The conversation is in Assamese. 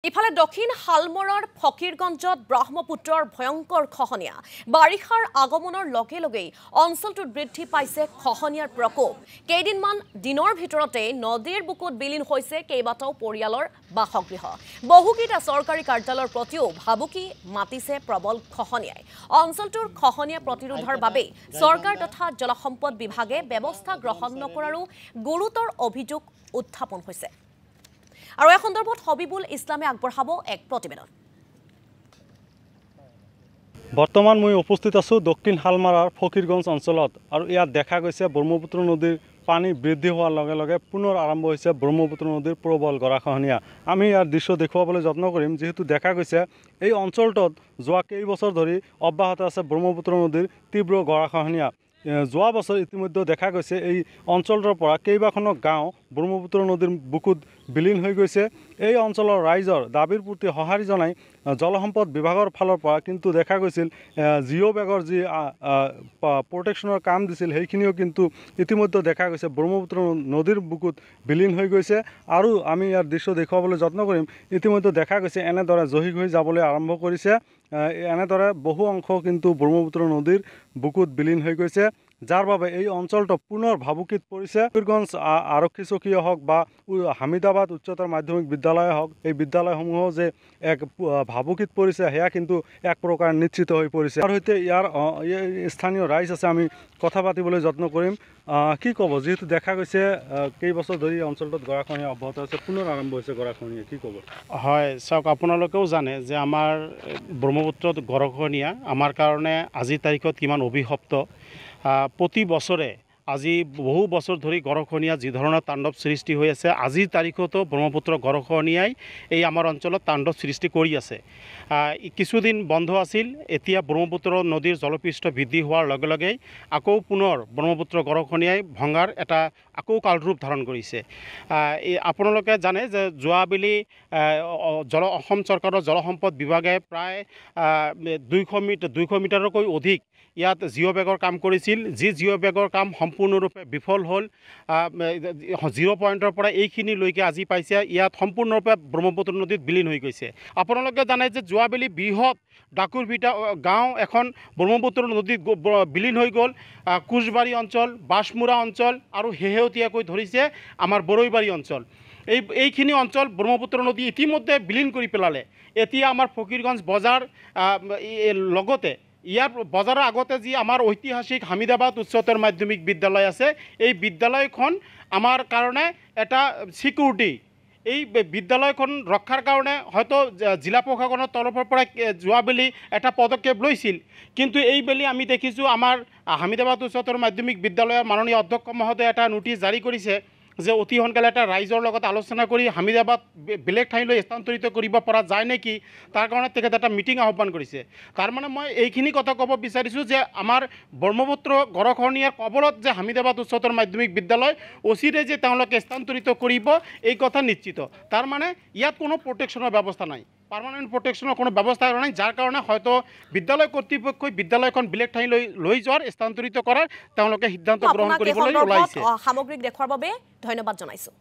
ইফালে দক্ষিণ হালমৰাৰ ফকীৰগঞ্জত ব্ৰহ্মপুত্ৰৰ ভয়ংকৰ খহনীয়া বাৰিষাৰ আগমনৰ লগে লগেই অঞ্চলটোত বৃদ্ধি পাইছে খহনীয়াৰ প্ৰকোপ কেইদিনমান দিনৰ ভিতৰতে নদীৰ বুকুত বিলীন হৈছে কেইবাটাও পৰিয়ালৰ বাসগৃহ বহুকেইটা চৰকাৰী কাৰ্যালয়ৰ প্ৰতিও ভাবুকি মাতিছে প্ৰবল খহনীয়াই অঞ্চলটোৰ খহনীয়া প্ৰতিৰোধৰ বাবে চৰকাৰ তথা জলসম্পদ বিভাগে ব্যৱস্থা গ্ৰহণ নকৰাৰো গুৰুতৰ অভিযোগ উত্থাপন হৈছে আৰু এই সন্দৰ্ভত হবিবুল ইছলামে আগবঢ়াব এক প্ৰতিবেদন বৰ্তমান মই উপস্থিত আছো দক্ষিণ হালমাৰাৰ ফকীৰগঞ্জ অঞ্চলত আৰু ইয়াত দেখা গৈছে ব্ৰহ্মপুত্ৰ নদীৰ পানী বৃদ্ধি হোৱাৰ লগে লগে পুনৰ আৰম্ভ হৈছে ব্ৰহ্মপুত্ৰ নদীৰ প্ৰবল গৰাখহনীয়া আমি ইয়াৰ দৃশ্য দেখুৱাবলৈ যত্ন কৰিম যেহেতু দেখা গৈছে এই অঞ্চলটোত যোৱা কেইবছৰ ধৰি অব্যাহত আছে ব্ৰহ্মপুত্ৰ নদীৰ তীব্ৰ গৰাখহনীয়া যোৱা বছৰ ইতিমধ্যে দেখা গৈছে এই অঞ্চলটোৰ পৰা কেইবাখনো গাঁও ব্ৰহ্মপুত্ৰ নদীৰ বুকুত বিলীন হৈ গৈছে এই অঞ্চলৰ ৰাইজৰ দাবীৰ প্ৰতি সঁহাৰি জনাই জলসম্পদ বিভাগৰ ফালৰ পৰা কিন্তু দেখা গৈছিল জিঅ' বেগৰ যি প্ৰটেকশ্যনৰ কাম দিছিল সেইখিনিও কিন্তু ইতিমধ্যে দেখা গৈছে ব্ৰহ্মপুত্ৰ নদীৰ বুকুত বিলীন হৈ গৈছে আৰু আমি ইয়াৰ দৃশ্য দেখুৱাবলৈ যত্ন কৰিম ইতিমধ্যে দেখা গৈছে এনেদৰে জহি হৈ যাবলৈ আৰম্ভ কৰিছে এনেদৰে বহু অংশ কিন্তু ব্ৰহ্মপুত্ৰ নদীৰ বুকুত বিলীন হৈ গৈছে যাৰ বাবে এই অঞ্চলটো পুনৰ ভাবুকিত পৰিছে ফকীৰগঞ্জ আৰক্ষী চকীয়ে হওক বা হামিদাবাদ উচ্চতৰ মাধ্যমিক বিদ্যালয়ে হওক এই বিদ্যালয়সমূহ যে এক ভাবুকিত পৰিছে সেয়া কিন্তু এক প্ৰকাৰ নিশ্চিত হৈ পৰিছে আৰু সৈতে ইয়াৰ স্থানীয় ৰাইজ আছে আমি কথা পাতিবলৈ যত্ন কৰিম কি ক'ব যেহেতু দেখা গৈছে কেইবছৰ ধৰি অঞ্চলটোত গৰাখহনীয়া অব্যাহত আছে পুনৰ আৰম্ভ হৈছে গৰাখহনীয়া কি ক'ব হয় চাওক আপোনালোকেও জানে যে আমাৰ ব্ৰহ্মপুত্ৰত গৰাখহনীয়া আমাৰ কাৰণে আজিৰ তাৰিখত কিমান অভিশপ্ত প্ৰতি বছৰে আজি বহু বছৰ ধৰি গৰাখহনীয়া যি ধৰণৰ তাণ্ডৱ সৃষ্টি হৈ আছে আজিৰ তাৰিখতো ব্ৰহ্মপুত্ৰ গৰাখহনীয়াই এই আমাৰ অঞ্চলত তাণ্ডৱ সৃষ্টি কৰি আছে কিছুদিন বন্ধ আছিল এতিয়া ব্ৰহ্মপুত্ৰ নদীৰ জলপৃষ্ঠ বৃদ্ধি হোৱাৰ লগে লগেই আকৌ পুনৰ ব্ৰহ্মপুত্ৰ গৰাখহনীয়াই ভঙাৰ এটা আকৌ কালৰূপ ধাৰণ কৰিছে আপোনালোকে জানে যে যোৱাবেলি অসম চৰকাৰৰ জলসম্পদ বিভাগে প্ৰায় 200 মিটাৰতকৈ অধিক ইয়াত জিঅ' বেগৰ কাম কৰিছিল যি জিঅ' বেগৰ কাম সম্পূৰ্ণৰূপে বিফল হ'ল 0 পইণ্টৰ পৰা এইখিনিলৈকে আজি পাইছে ইয়াত সম্পূৰ্ণৰূপে ব্ৰহ্মপুত্ৰ নদীত বিলীন হৈ গৈছে আপোনালোকে জানে যে যোৱাবেলি বৃহৎ ডাকুৰভিটা গাঁও এখন ব্ৰহ্মপুত্ৰ নদীত বিলীন হৈ গ'ল কোচবাৰী অঞ্চল বাছমুৰা অঞ্চল আৰু শেহতীয়াকৈ ধৰিছে আমাৰ বৰৈবাৰী অঞ্চল এইখিনি অঞ্চল ব্ৰহ্মপুত্ৰ নদী ইতিমধ্যে বিলীন কৰি পেলালে এতিয়া আমাৰ ফকীৰগঞ্জ বজাৰ লগতে ইয়াৰ বজাৰৰ আগতে যি আমাৰ ঐতিহাসিক হামিদাবাদ উচ্চতৰ মাধ্যমিক বিদ্যালয় আছে এই বিদ্যালয়খন আমাৰ কাৰণে এটা সিকিউৰিটি এই বিদ্যালয়খন ৰক্ষাৰ কাৰণে হয়তো জিলা প্ৰশাসনৰ তৰফৰ পৰা যোৱাবেলি এটা পদক্ষেপ লৈছিল কিন্তু এইবেলি আমি দেখিছোঁ আমাৰ হামিদাবাদ উচ্চতৰ মাধ্যমিক বিদ্যালয়ৰ মাননীয় অধ্যক্ষ মহোদয়ে এটা নোটিছ জাৰি কৰিছে যে অতি সোনকালে এটা ৰাইজৰ লগত আলোচনা কৰি হামিদাবাদ বেলেগ ঠাইলৈ স্থানান্তৰিত কৰিব পৰা যায় নেকি তাৰ কাৰণে তেখেতে এটা মিটিং আহ্বান কৰিছে তাৰমানে মই এইখিনি কথা ক'ব বিচাৰিছোঁ যে আমাৰ ব্ৰহ্মপুত্ৰ গৰাখহনীয়াৰ কবলত যে হামিদাবাদ উচ্চতৰ মাধ্যমিক বিদ্যালয় অচিৰে যে তেওঁলোকে স্থানান্তৰিত কৰিব এই কথা নিশ্চিত তাৰমানে ইয়াত কোনো প্ৰটেকশ্যনৰ ব্যৱস্থা নাই পাৰ্মানেণ্ট প্ৰটেকশ্যনৰ কোনো ব্যৱস্থা নাই যাৰ কাৰণে হয়তো বিদ্যালয় কৰ্তৃপক্ষই বিদ্যালয়খন বেলেগ ঠাইলৈ লৈ যোৱাৰ স্থানান্তৰিত কৰাৰ তেওঁলোকে সিদ্ধান্ত গ্ৰহণ কৰিবলৈ ওলাইছে সামগ্ৰিক দেখুৱাৰ বাবে ধন্যবাদ জনাইছোঁ